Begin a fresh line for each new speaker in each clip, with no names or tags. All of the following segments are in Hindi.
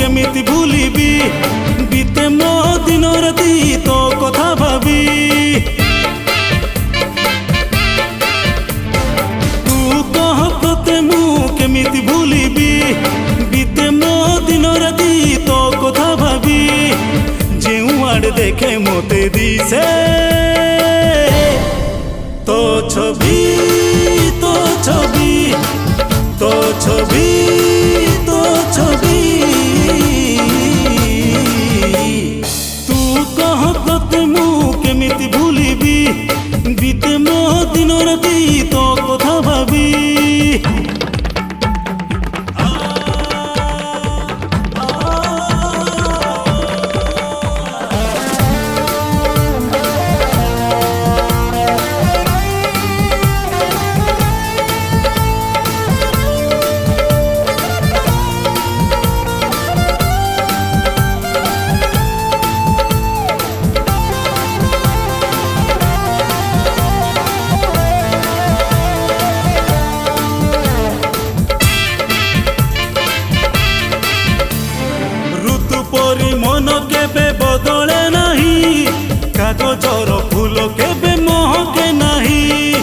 केमिति भूलिबी बीते मो दिन राति तो कथा भाबी तू कह तोते मु केमिति भूलिबी बीते मो दिन राति तो कथा भाबी जेउ आड़े देखे मोते दिसे तो छवि तो छवि तो छवि तो छवि केमिति भूलिबी बीते मो दिन राति तो कथा भाबी मन केबे बदले नहीं कागजर फूल केबे महके नहीं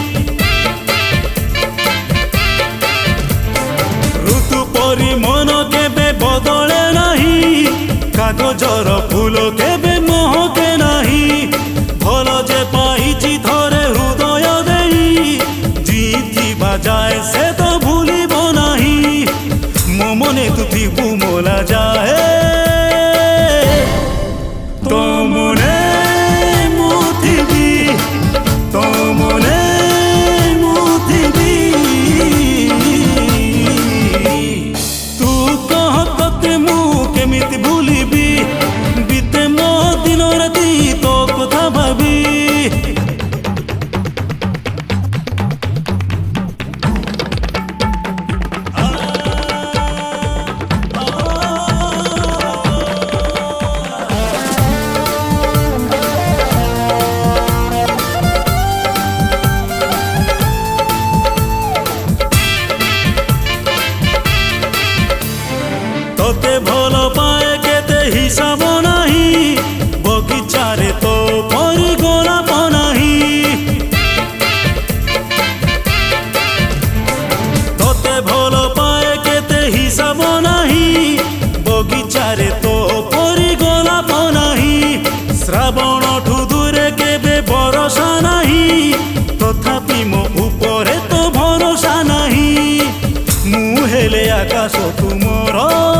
ऋतु परी मन केबे बदले नहीं कागजर फूल केबे महके नहीं भल जे पाइछि थरे हृदय देई जीति बाजाए से तो भूलिब नहीं मो मने तू थिबु मोला जाए केमिति भूलिबी बीते मो दिन राति तो कथा भाबी तोते भल पाए केते हिसाब नहीं बगीचारे तो परी गोलाप नहीं तोते भल पाए केते हिसाब नहीं बगीचारे तो परी गोलाप नहीं श्रावण ठू दूरे केबे भरोसा नहीं तथापि मो उपरे तो भरोसा नहीं मु हेले आकाश तुमर